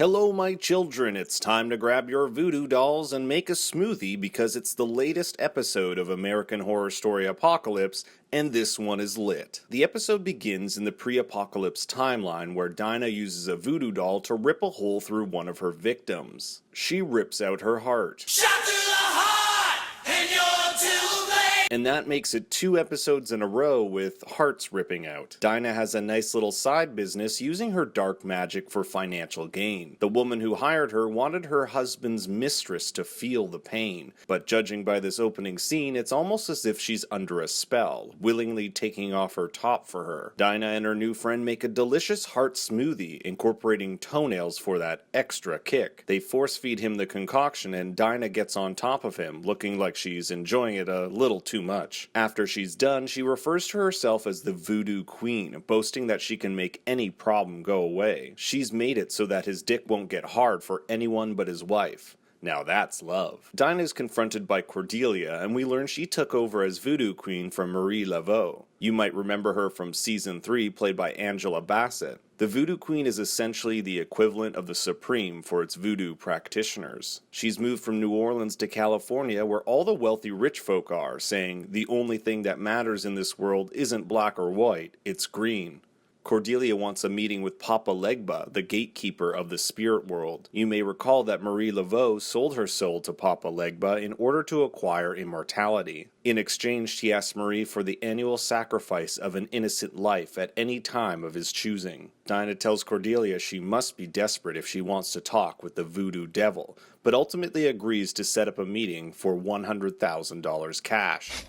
Hello, my children. It's time to grab your voodoo dolls and make a smoothie because it's the latest episode of American Horror Story Apocalypse, and this one is lit. The episode begins in the pre-apocalypse timeline where Dinah uses a voodoo doll to rip a hole through one of her victims. She rips out her heart. Shot to the heart, and you're too late. And that makes it 2 episodes in a row with hearts ripping out. Dinah has a nice little side business using her dark magic for financial gain. The woman who hired her wanted her husband's mistress to feel the pain, but judging by this opening scene, it's almost as if she's under a spell, willingly taking off her top for her. Dinah and her new friend make a delicious heart smoothie, incorporating toenails for that extra kick. They force feed him the concoction and Dinah gets on top of him, looking like she's enjoying it a little too much. After she's done, she refers to herself as the Voodoo Queen, boasting that she can make any problem go away. She's made it so that his dick won't get hard for anyone but his wife. Now that's love. Dinah is confronted by Cordelia, and we learn she took over as Voodoo Queen from Marie Laveau. You might remember her from Season 3, played by Angela Bassett. The Voodoo Queen is essentially the equivalent of the Supreme for its voodoo practitioners. She's moved from New Orleans to California, where all the wealthy rich folk are, saying the only thing that matters in this world isn't black or white, it's green. Cordelia wants a meeting with Papa Legba, the gatekeeper of the spirit world. You may recall that Marie Laveau sold her soul to Papa Legba in order to acquire immortality. In exchange, he asks Marie for the annual sacrifice of an innocent life at any time of his choosing. Dinah tells Cordelia she must be desperate if she wants to talk with the voodoo devil, but ultimately agrees to set up a meeting for $100,000 cash.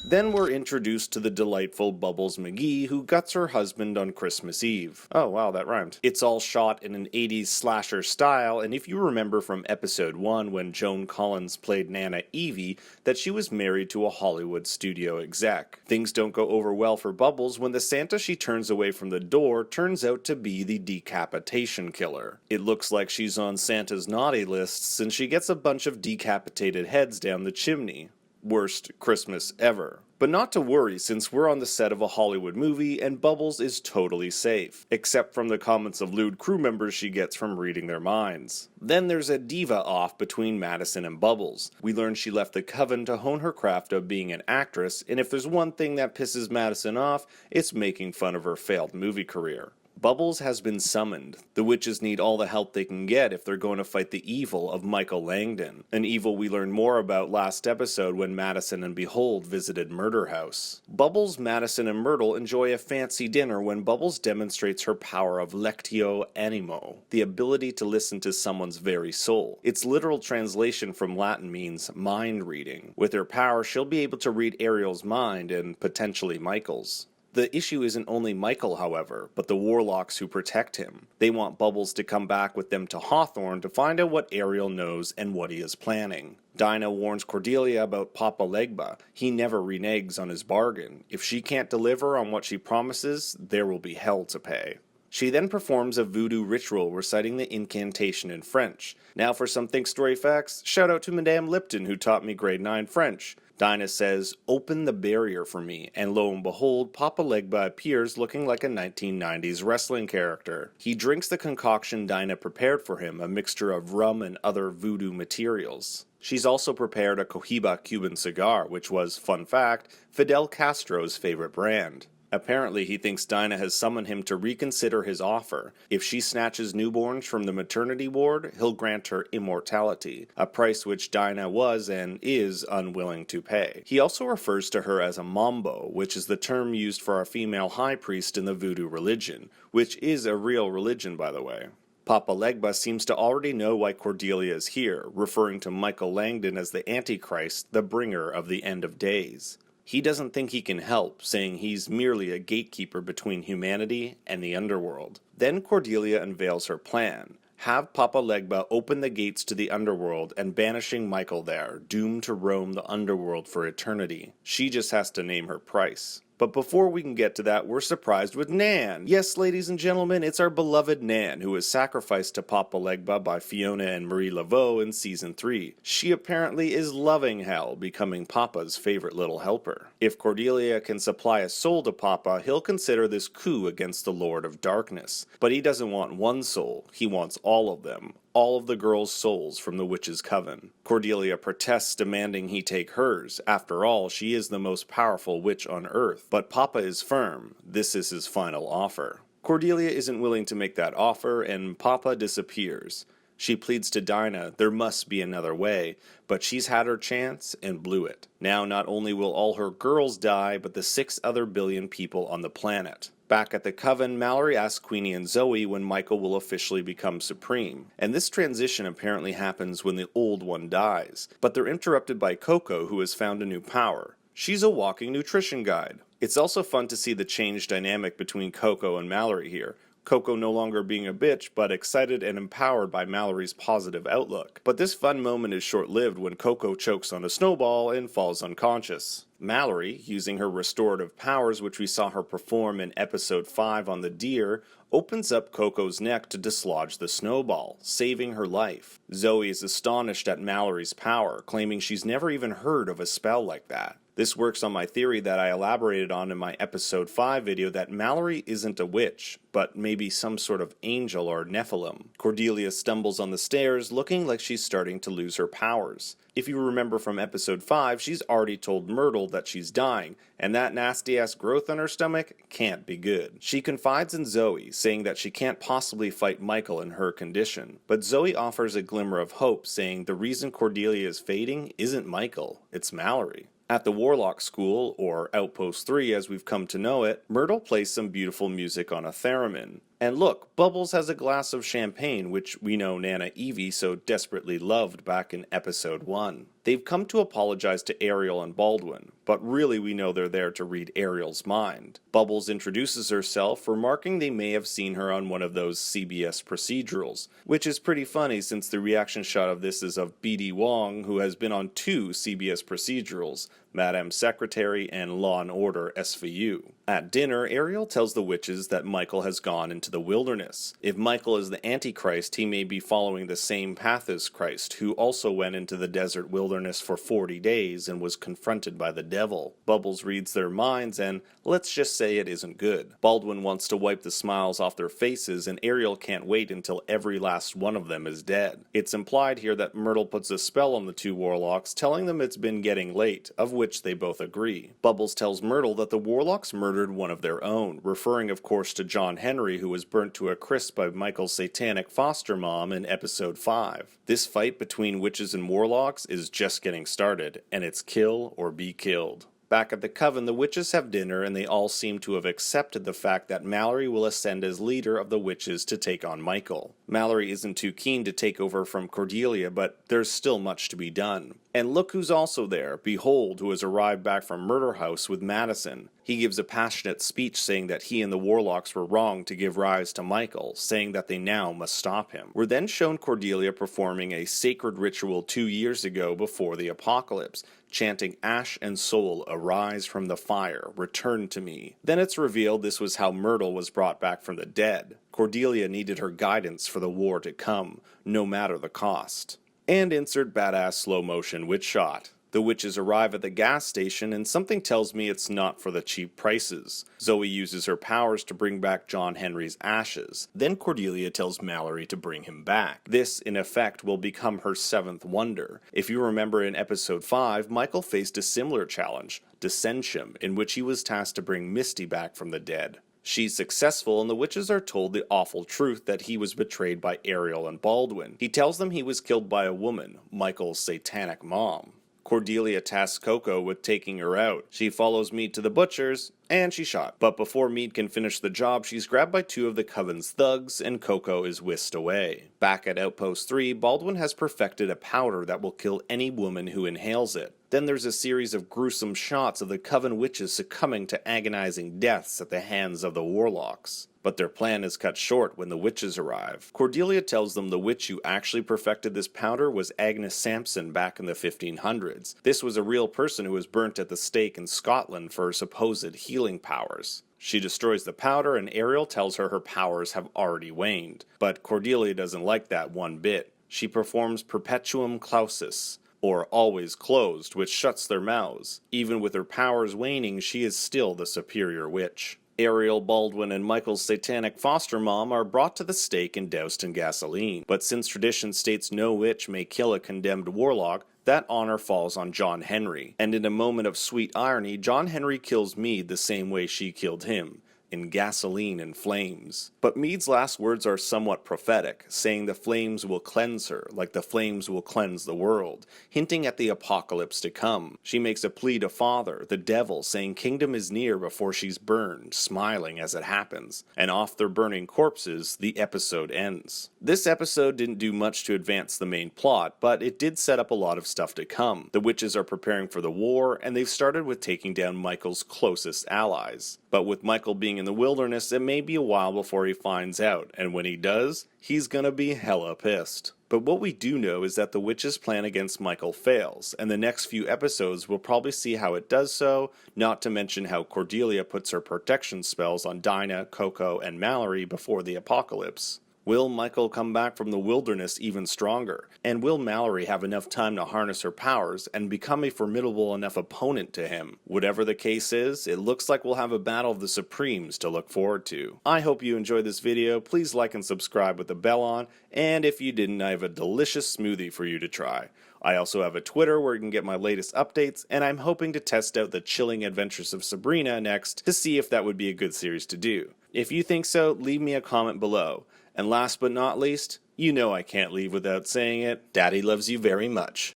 Then we're introduced to the delightful Bubbles McGee, who guts her husband on Christmas Eve. Oh wow, that rhymed. It's all shot in an 80s slasher style, and if you remember from episode 1 when Joan Collins played Nana Evie, that she was married to a Hollywood studio exec. Things don't go over well for Bubbles when the Santa she turns away from the door turns out to be the decapitation killer. It looks like she's on Santa's naughty list since she gets a bunch of decapitated heads down the chimney. Worst Christmas ever. But not to worry, since we're on the set of a Hollywood movie and Bubbles is totally safe, except from the comments of lewd crew members she gets from reading their minds. Then there's a diva off between Madison and Bubbles. We learn she left the coven to hone her craft of being an actress, and if there's one thing that pisses Madison off, it's making fun of her failed movie career. Bubbles has been summoned. The witches need all the help they can get if they're going to fight the evil of Michael Langdon, an evil we learned more about last episode when Madison and Behold visited Murder House. Bubbles, Madison, and Myrtle enjoy a fancy dinner when Bubbles demonstrates her power of lectio animo, the ability to listen to someone's very soul. Its literal translation from Latin means mind reading. With her power, she'll be able to read Ariel's mind and potentially Michael's. The issue isn't only Michael, however, but the warlocks who protect him. They want Bubbles to come back with them to Hawthorne to find out what Ariel knows and what he is planning. Dinah warns Cordelia about Papa Legba. He never reneges on his bargain. If she can't deliver on what she promises, there will be hell to pay. She then performs a voodoo ritual reciting the incantation in French. Now for some Think Story facts, shout out to Madame Lipton who taught me grade 9 French. Dinah says, "Open the barrier for me," and lo and behold, Papa Legba appears looking like a 1990s wrestling character. He drinks the concoction Dinah prepared for him, a mixture of rum and other voodoo materials. She's also prepared a Cohiba Cuban cigar, which was, fun fact, Fidel Castro's favorite brand. Apparently, he thinks Dinah has summoned him to reconsider his offer. If she snatches newborns from the maternity ward, he'll grant her immortality, a price which Dinah was and is unwilling to pay. He also refers to her as a mambo, which is the term used for a female high priest in the voodoo religion, which is a real religion, by the way. Papa Legba seems to already know why Cordelia is here, referring to Michael Langdon as the Antichrist, the bringer of the end of days. He doesn't think he can help, saying he's merely a gatekeeper between humanity and the underworld. Then Cordelia unveils her plan. Have Papa Legba open the gates to the underworld and banishing Michael there, doomed to roam the underworld for eternity. She just has to name her price. But before we can get to that, we're surprised with Nan. Yes, ladies and gentlemen, it's our beloved Nan, who was sacrificed to Papa Legba by Fiona and Marie Laveau in Season 3. She apparently is loving hell, becoming Papa's favorite little helper. If Cordelia can supply a soul to Papa, he'll consider this coup against the Lord of Darkness. But he doesn't want one soul, he wants all of them. All of the girls' souls from the witches' coven. Cordelia protests, demanding he take hers. After all, she is the most powerful witch on earth. But Papa is firm. This is his final offer. Cordelia isn't willing to make that offer, and Papa disappears. She pleads to Dinah there must be another way, but she's had her chance and blew it. Now not only will all her girls die, but the 6 other billion people on the planet. Back at the Coven, Mallory asks Queenie and Zoe when Michael will officially become supreme. And this transition apparently happens when the old one dies. But they're interrupted by Coco, who has found a new power. She's a walking nutrition guide. It's also fun to see the change dynamic between Coco and Mallory here. Coco no longer being a bitch, but excited and empowered by Mallory's positive outlook. But this fun moment is short-lived when Coco chokes on a snowball and falls unconscious. Mallory, using her restorative powers which we saw her perform in episode 5 on the deer, opens up Coco's neck to dislodge the snowball, saving her life. Zoe is astonished at Mallory's power, claiming she's never even heard of a spell like that. This works on my theory that I elaborated on in my episode 5 video that Mallory isn't a witch, but maybe some sort of angel or Nephilim. Cordelia stumbles on the stairs, looking like she's starting to lose her powers. If you remember from episode 5, she's already told Myrtle that she's dying, and that nasty-ass growth on her stomach can't be good. She confides in Zoe, saying that she can't possibly fight Michael in her condition. But Zoe offers a glimmer of hope, saying the reason Cordelia is fading isn't Michael, it's Mallory. At the Warlock School, or Outpost 3 as we've come to know it, Myrtle plays some beautiful music on a theremin. And look, Bubbles has a glass of champagne, which we know Nana Evie so desperately loved back in episode 1. They've come to apologize to Ariel and Baldwin, but really we know they're there to read Ariel's mind. Bubbles introduces herself, remarking they may have seen her on one of those CBS procedurals, which is pretty funny since the reaction shot of this is of B.D. Wong, who has been on 2 CBS procedurals, Madame Secretary and Law and Order SVU. At dinner, Ariel tells the witches that Michael has gone into the wilderness. If Michael is the Antichrist, he may be following the same path as Christ, who also went into the desert wilderness for 40 days and was confronted by the devil. Bubbles reads their minds, and let's just say it isn't good. Baldwin wants to wipe the smiles off their faces, and Ariel can't wait until every last one of them is dead. It's implied here that Myrtle puts a spell on the 2 warlocks, telling them it's been getting late, of which they both agree. Bubbles tells Myrtle that the warlocks murdered one of their own, referring of course to John Henry, who was burnt to a crisp by Michael's satanic foster mom in episode 5. This fight between witches and warlocks is just getting started, and it's kill or be killed. Back at the Coven, the witches have dinner, and they all seem to have accepted the fact that Mallory will ascend as leader of the witches to take on Michael. Mallory isn't too keen to take over from Cordelia, but there's still much to be done. And look who's also there, Behold, who has arrived back from Murder House with Madison. He gives a passionate speech saying that he and the Warlocks were wrong to give rise to Michael, saying that they now must stop him. We're then shown Cordelia performing a sacred ritual 2 years ago before the apocalypse, chanting Ash and Soul arise from the fire, return to me. Then it's revealed this was how Myrtle was brought back from the dead. Cordelia needed her guidance for the war to come, no matter the cost. And insert badass slow motion witch shot. The witches arrive at the gas station, and something tells me it's not for the cheap prices. Zoe uses her powers to bring back John Henry's ashes. Then Cordelia tells Mallory to bring him back. This, in effect, will become her 7th wonder. If you remember in episode 5, Michael faced a similar challenge, Dissension, in which he was tasked to bring Misty back from the dead. She's successful, and the witches are told the awful truth that he was betrayed by Ariel and Baldwin. He tells them he was killed by a woman, Michael's satanic mom. Cordelia tasks Coco with taking her out. She follows Mead to the butcher's, and she's shot. But before Mead can finish the job, she's grabbed by 2 of the Coven's thugs, and Coco is whisked away. Back at Outpost 3, Baldwin has perfected a powder that will kill any woman who inhales it. Then there's a series of gruesome shots of the Coven witches succumbing to agonizing deaths at the hands of the Warlocks. But their plan is cut short when the witches arrive. Cordelia tells them the witch who actually perfected this powder was Agnes Sampson back in the 1500s. This was a real person who was burnt at the stake in Scotland for her supposed healing powers. She destroys the powder and Ariel tells her powers have already waned. But Cordelia doesn't like that one bit. She performs Perpetuum Clausus, or always closed, which shuts their mouths. Even with her powers waning, she is still the superior witch. Ariel, Baldwin, and Michael's satanic foster mom are brought to the stake and doused in gasoline. But since tradition states no witch may kill a condemned warlock, that honor falls on John Henry. And in a moment of sweet irony, John Henry kills Meade the same way she killed him, in gasoline and flames. But Meade's last words are somewhat prophetic, saying the flames will cleanse her, like the flames will cleanse the world, hinting at the apocalypse to come. She makes a plea to Father, the devil, saying kingdom is near before she's burned, smiling as it happens. And off their burning corpses, the episode ends. This episode didn't do much to advance the main plot, but it did set up a lot of stuff to come. The witches are preparing for the war, and they've started with taking down Michael's closest allies. But with Michael being in the wilderness, it may be a while before he finds out, and when he does, he's gonna be hella pissed. But what we do know is that the witch's plan against Michael fails, and the next few episodes we'll probably see how it does so, not to mention how Cordelia puts her protection spells on Dinah, Coco, and Mallory before the apocalypse. Will Michael come back from the wilderness even stronger? And will Mallory have enough time to harness her powers and become a formidable enough opponent to him? Whatever the case is, it looks like we'll have a battle of the Supremes to look forward to. I hope you enjoyed this video. Please like and subscribe with the bell on, and if you didn't, I have a delicious smoothie for you to try. I also have a Twitter where you can get my latest updates, and I'm hoping to test out the Chilling Adventures of Sabrina next to see if that would be a good series to do. If you think so, leave me a comment below. And last but not least, you know I can't leave without saying it, Daddy loves you very much.